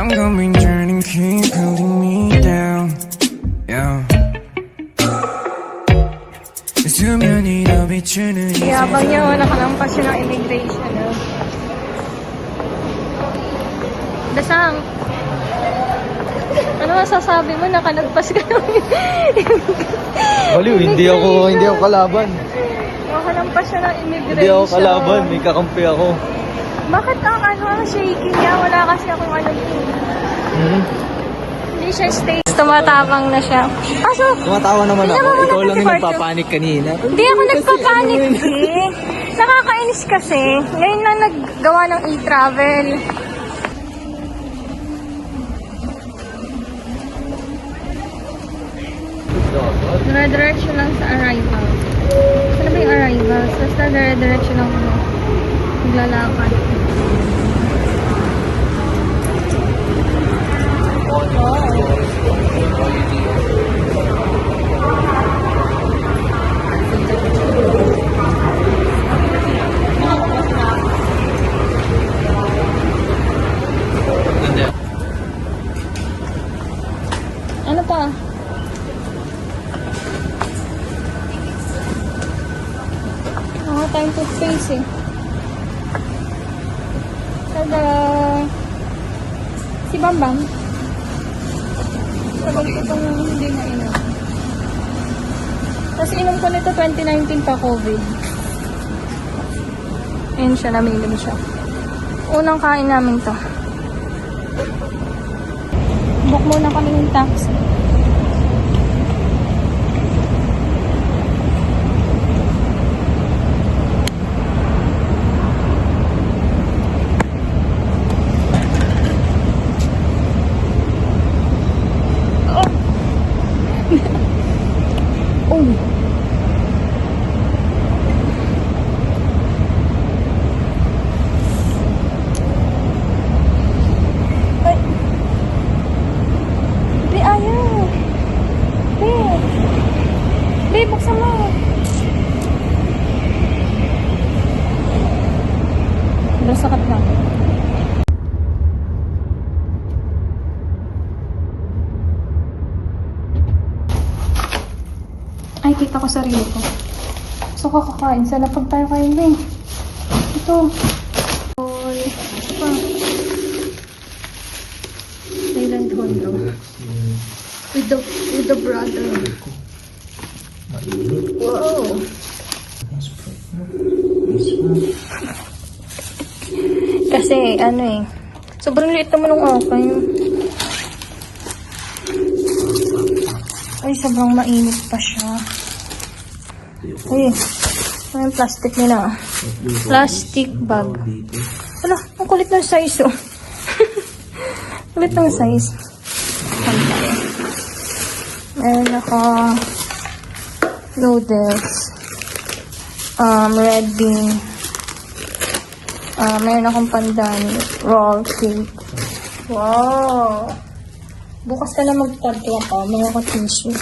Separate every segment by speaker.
Speaker 1: I'm going turning, keep holding me down. Yeah. 수면이 더 비추는 이
Speaker 2: Yabang niya, nakalampas siya ng immigration. Dasang, ano masasabi mo? Nakalagpas ka ng
Speaker 3: Baliw, hindi ako kalaban.
Speaker 2: nakalampas siya ng immigration.
Speaker 3: Hindi ako kalaban, may kakampi ako.
Speaker 2: Bakit ang shaking niya? Wala kasi akong Hindi siya stay. Tumatapang na siya. Kaso,
Speaker 3: Tumatawa naman
Speaker 2: tingnan
Speaker 3: ako.
Speaker 2: mo muna
Speaker 3: Ikaw lang
Speaker 2: si
Speaker 3: yung
Speaker 2: Marjo.
Speaker 3: nagpapanik kanina.
Speaker 2: Hindi ako nagpapanik eh. Nakakainis kasi. Ngayon lang naggawa ng e-travel. Dire-diretso lang sa arrival. Saan ba yung arrival? Basta dire-diretso lang ako. Maglalakad. Ano pa? Time to space eh. Tada! Si Bambam. Sabag ko itong hindi na inom. Tapos inom ko nito 2019 pa COVID. Ayun siya, namili siya. Unang kain namin to. Book muna kami ng taxi. Oh. Ay. Be, ayaw. Be, buksan mo. Sakat lang. Ay, kita ko sarili ko. So, kakakain. Sana pag tayo kain din. Ito. Oy. Pa. Thailand condo. With the brother. Wow. Kasi, sobrang liit naman ng akin. Ay, sobrang mainit pa siya. Ay, ano yung plastic nila? Plastic bag. Wala, ang kulit ng size, oh. Kulit ng size. Meron ako noodles. Red bean. Meron akong pandan. Roll cake. Wow! Bukas ka na magtagwa pa. Mga ka-tissue.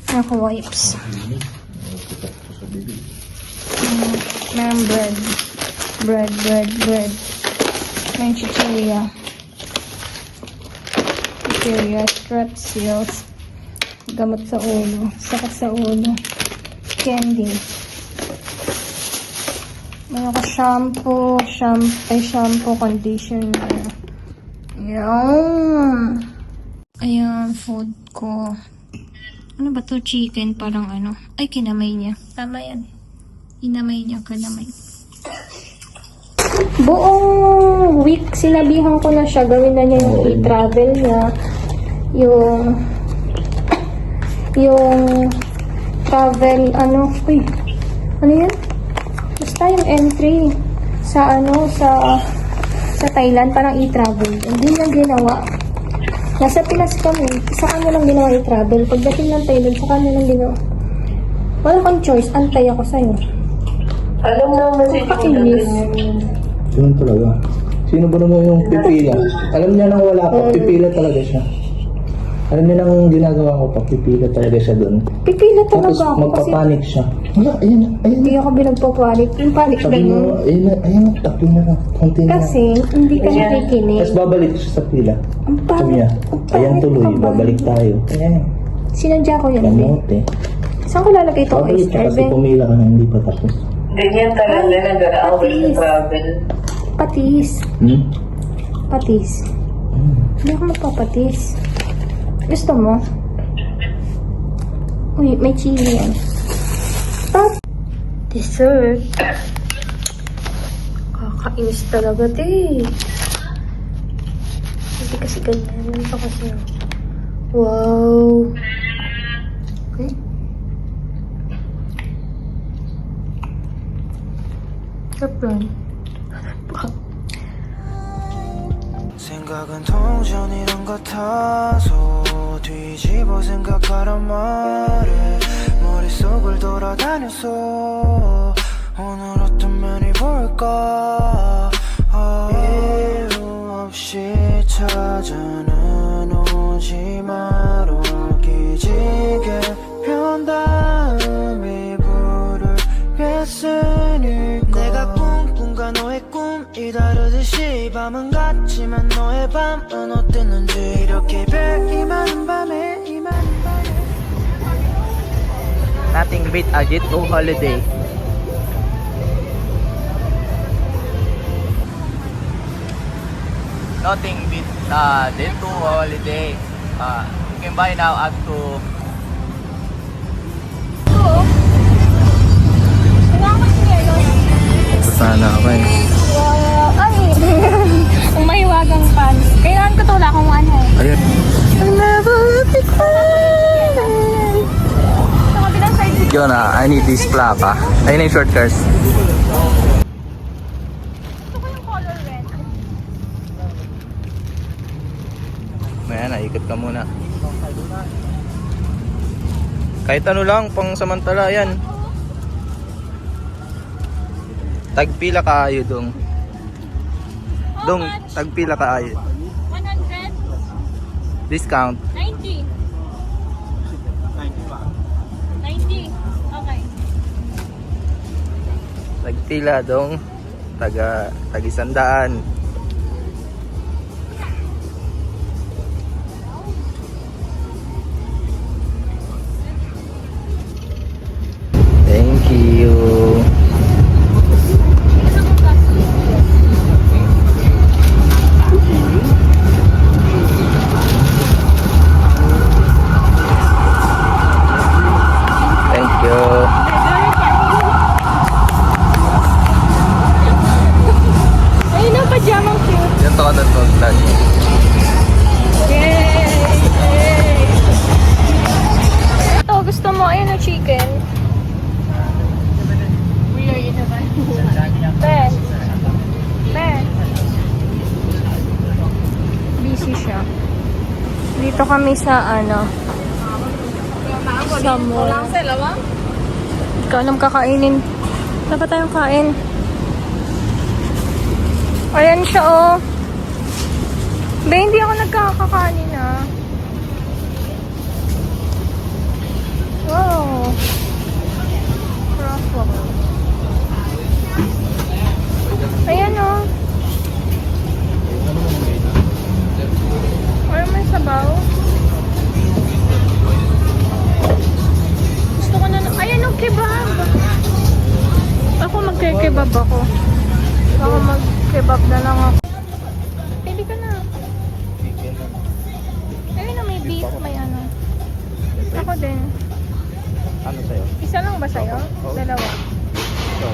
Speaker 2: Mga ka-wipes. Meron bread. Bread. Meron chicheria. Strepsils. Gamot sa ulo. Sakit sa ulo. Candy. Meron ka shampoo, conditioner. Yan. Ayan, food ko. Ano ba to? Chicken, parang ano. Ay, kinamay niya. Tama yan. Kinamay niya, kinamay. Buong week, sinabihan ko na siya. Gawin na niya yung e-travel niya. Yung travel, uy. Ano yan? Basta yung entry sa Thailand, parang e-travel. Hindi niya ginawa. Nasa Pinas kami, sa kanya lang ginawa i-travel. Pagdating ng Thailand, sa kanya lang ginawa. Wala kang choice, antay ako sa'yo.
Speaker 4: Alam mo naman si
Speaker 2: Kakainis.
Speaker 3: Yun talaga. Sino ba naman yung pipila? Alam niya nang wala ka, pipila talaga siya. Alam niyo nang ginagawa ko, papipila talaga siya doon.
Speaker 2: Pipila
Speaker 3: Tapos
Speaker 2: talaga ako kasi
Speaker 3: magpapanik siya. Wala, ayun na, ayun
Speaker 2: hindi
Speaker 3: na.
Speaker 2: ako binagpapanik. Yung panic
Speaker 3: Sabi
Speaker 2: lang
Speaker 3: mo,
Speaker 2: yun.
Speaker 3: ayun na, takbo na lang. Konti na lang.
Speaker 2: Kasi hindi ka nakikinig.
Speaker 3: Tapos babalik siya sa pila.
Speaker 2: Ang
Speaker 3: Sabi
Speaker 2: pangit.
Speaker 3: niya,
Speaker 2: ang
Speaker 3: ayan
Speaker 2: pangit
Speaker 3: tuloy,
Speaker 2: ka ba?
Speaker 3: babalik tayo. Ayan,
Speaker 2: Sinadya ko yan.
Speaker 3: kamote.
Speaker 2: Saan ko lalagay ito,
Speaker 3: Babalik
Speaker 2: Ice
Speaker 3: siya kasi
Speaker 2: Irvin?
Speaker 3: pumila ka na hindi pa tapos.
Speaker 4: Ganyan talaga nag-aaway sa travel.
Speaker 2: Patis.
Speaker 3: Hmm?
Speaker 2: Patis. Hindi ako magpapatis. Gusto mo? Uy, may chili yan. Stop! Dessert. Kakainis talaga, te. Hindi kasi ganyan. Ito kasi. Wow. Okay. Sarap lang.
Speaker 1: 생각은 동전이란 같아서 뒤집어 생각하란 말에 머릿속을 돌아다녔어 오늘 어떤 면이 볼까 이유 없이 찾아는 오지 마로 기지개 편 다음 이불을 뺐으니까 내가 꿈꾼과 너의 꿈이 다르듯이 밤은 같지만 너의 밤은 어땠는지 이렇게 별이 많은 밤에 이 많은 밤에
Speaker 3: Nothing beat a Jet to holiday. Nothing beat Jet to holiday. You can buy now up to sana ako eh.
Speaker 2: Wow. Ay! Ang mahiwagang pants. Kailangan ko to. Wala akong ano eh.
Speaker 3: Ayun.
Speaker 2: I'll never be quiet. Sa kabilang side.
Speaker 3: Yun I need this plaka. Ayun yung short cars.
Speaker 2: Gusto ko yung color red.
Speaker 3: Ayan, ikot ka muna. Kahit ano lang, pang samantala yan. Tagpila ka ayo dong. Dong, tagpila ka ayo.
Speaker 2: 100.
Speaker 3: Discount.
Speaker 2: 90. 90. Okay.
Speaker 3: Tagpila dong. Tag-100. Thank you. Thank you.
Speaker 2: Ayun ang pajamang cute.
Speaker 3: Yan to ka na vlog.
Speaker 2: Yay! Ito, gusto mo? Ayun ang chicken. Ben. Ben. Busy siya. Dito kami sa ano. Sa mall. Hindi ko alam kakainin. Dapat tayong kain. Ayan siya oh. Be, hindi ako nagkakakanin ah. Wow. Crosswalk. Ayan oh. Ay, may sabaw. Gusto ko na. Ayan oh, kebab. Ako magkikebab ako. Ako mag-kebab na lang ako. Pili ka na. Ayun na, may beef, may ano. Ako din.
Speaker 3: Ano sa'yo?
Speaker 2: Isa lang ba sa'yo? Dalawa.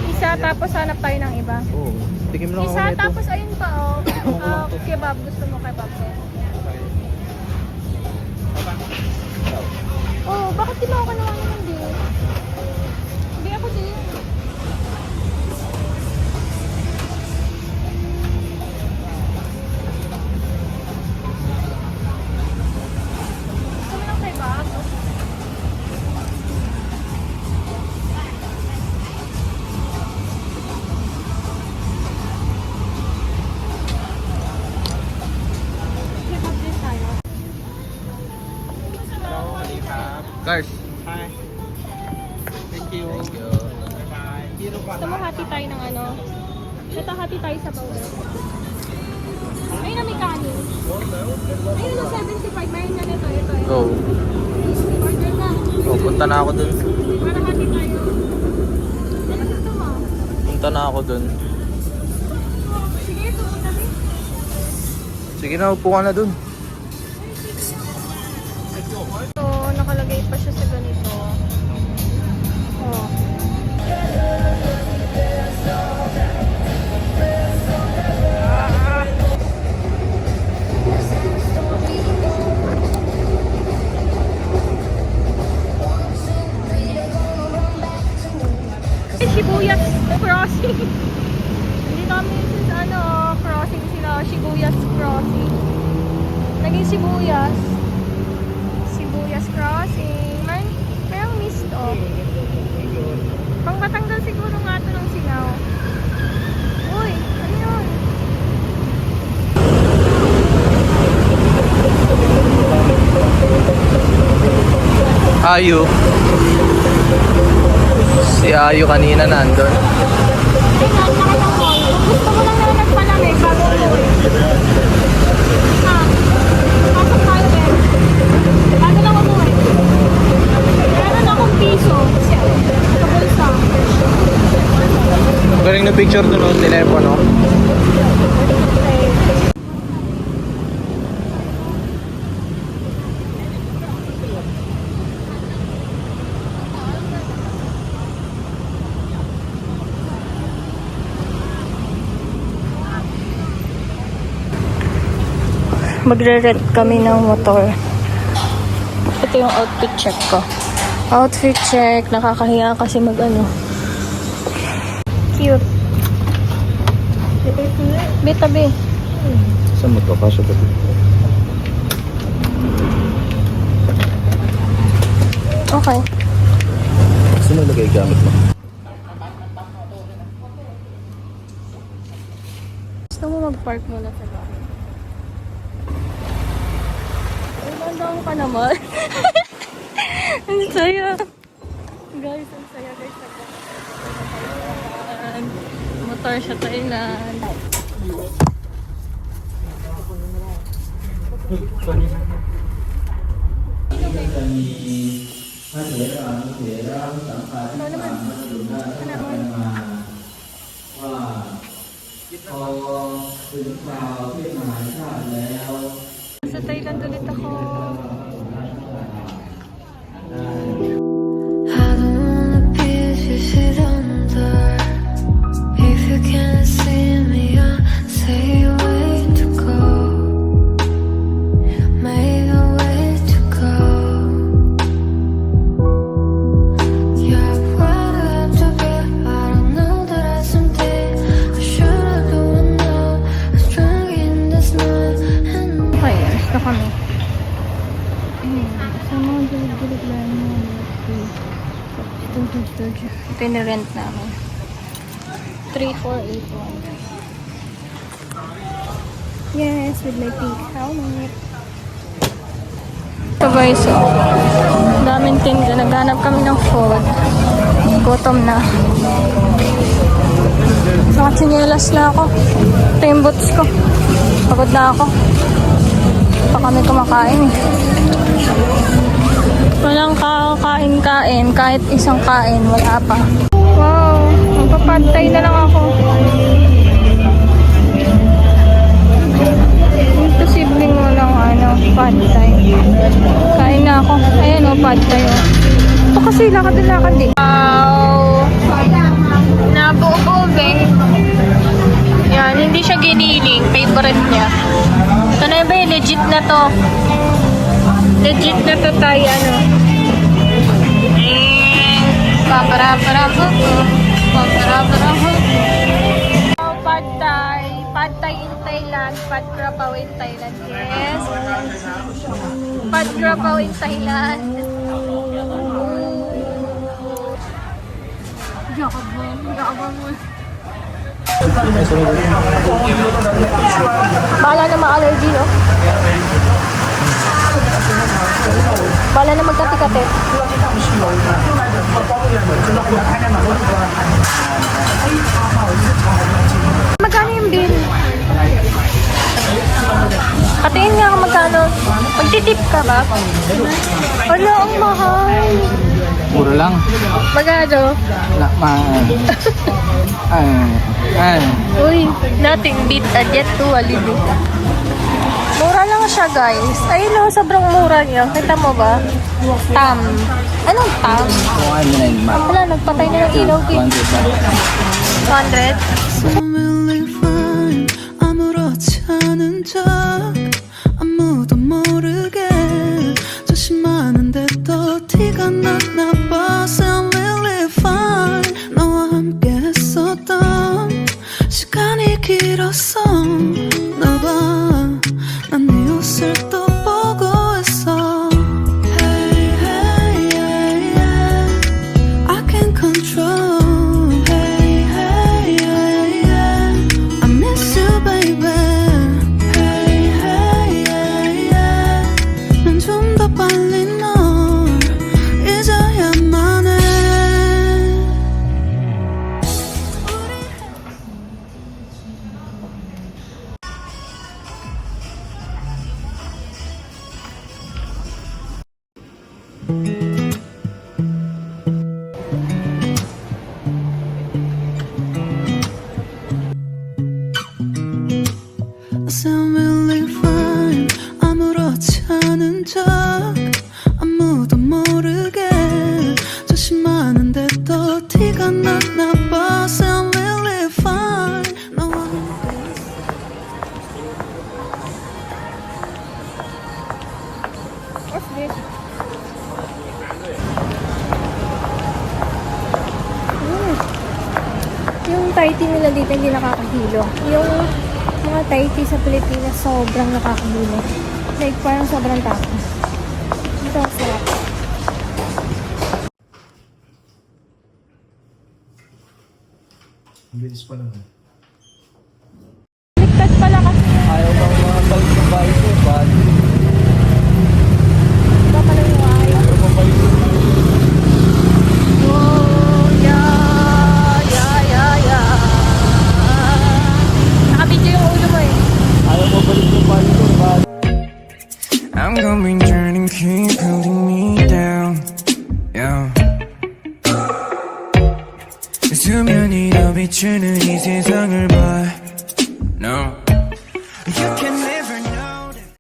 Speaker 2: Isa, tapos hanap tayo ng iba.
Speaker 3: Oo. Tikim lang ako
Speaker 2: Isa,
Speaker 3: nito.
Speaker 2: tapos ayun pa oh. Kebab. Gusto mo kebab din? Oh, bakit di ba ako naman naman din? Hindi ako din. Gusto mo ng kebab? Kebab din tayo.
Speaker 3: Cars.
Speaker 5: Hi. Thank you.
Speaker 3: Thank you.
Speaker 2: Gusto mo hati tayo ng ano? Ito hati tayo sa powder. Ayun na may kanin. Ayun na 75. Mayroon na nito. Ito.
Speaker 3: Go.
Speaker 2: Order na.
Speaker 3: Oh, punta na ako dun.
Speaker 2: Para hati tayo. Ano gusto mo?
Speaker 3: Punta na ako dun.
Speaker 2: Sige, pumunta rin.
Speaker 3: Sige na, upo ka na dun.
Speaker 2: So, nakalagay pa siya sa ganito. Oh. Shibuyas Crossing. Hindi kami sa ano, crossing sila. Shibuyas Crossing. Naging Sibuyas. Sibuyas Crossing. Merong mist off. Pang Batangas siguro nga ito ng singaw. Uy, ano yun?
Speaker 3: Ayu. Si Ayu kanina nandun.
Speaker 2: Tingnan, nakitang call. Kung gusto mo lang naman nagpalamig bago umuwi. Ha? Pasok tayo din. Bago lang umuwi. Meron akong piso. Sa bulsa.
Speaker 3: Galing na picture dun ng telepono.
Speaker 2: Magre-rent kami ng motor. Ito yung outfit check ko. Outfit check. Nakakahiya kasi mag-ano. Cute. Bitabi.
Speaker 3: Saan mo to? Kasya ba?
Speaker 2: Okay.
Speaker 3: Saan nalagay gamit mo?
Speaker 2: Gusto mo mag-park muna sa bahay? Ay, bandang ka naman. Ang saya. Guys, ang saya guys. Motor sa Thailand. Ano naman? Sa Thailand ulit ako.
Speaker 6: I don't wanna be if you sit under. If you can't see me, I say way to go. Maybe way to go. Yeah, where do I have to be? I don't know that I someday I should do it now. I'm strong in this night and
Speaker 2: Okay, alis na kami. Sa mga gilid-gilid lang mo. Ito yung rent namin. 3481. Yes, with my pink helmet. So guys, daming tinda. Naghanap kami ng food. Gutom na. Nakatsinelas na ako. Ito yung boots ko. Pagod na ako. Pa kami kumakain eh. Walang kakain-kain. Kahit isang kain, wala pa. Wow, magpapantay na lang ako. Imposibleng walang pantay. Kain na ako. Ayan o, pantay o. Ito kasi lakad-lakad eh. Wow! Nabuo-bubeng. Yan, hindi siya giniling. Favorite niya. Ito na ba yung legit na to? Legit na to tayo, ano? Pad Thai. Pad Thai in Thailand. Pad Krapaw in Thailand. Yes. Pad Krapaw in Thailand. Yakabang mo. Bahala na ma-allergy, no? Bala na magkati-kati. Magkano yung bill? Katiin nga kung magkano. Magtitip ka ba? Wala, ang mahal.
Speaker 3: Mura lang.
Speaker 2: Magkano? Uy, nothing beat a jet to Jollibee. Mura lang siya, guys. Ayun o, sobrang mura niya. Kita mo ba? Tam. Anong tam? Wala, nagpatay na ng ilaw. 200?
Speaker 6: really fine 아무렇지 않은 척 아무도 모르게 조심하는데 또 티가 났나 봐 Sound really fine 너와 함께 했었던 시간이 길었어 나봐 난 네 옷을 또 보고 있어 Hey hey hey yeah I can't control I sound really fine 아무렇지 않은 척 아무도 모르게 조심하는데 또 티가 났나 봐 Sound really fine 너와
Speaker 2: What's this? Yung Thai tea nila dito hindi nakakahilo. Yung mga Thai tea sa Pilipinas sobrang nakakahilo. Like parang sobrang tapos. Ito ang sarap.
Speaker 7: Bilis pa naman.
Speaker 2: Ligtad pala kasi.
Speaker 3: Ayaw bang mga balik ng bahay ko, bad.
Speaker 2: Iba pala yung ayaw. Oh, yeah. Nakabidyo yung ulo mo eh.
Speaker 3: Ayaw mo balik ng bahay ko, bad.
Speaker 1: I'm gonna be turning, keep holding me down. Yeah. 수면이 더 비추는 이 세상을 봐. No. You can't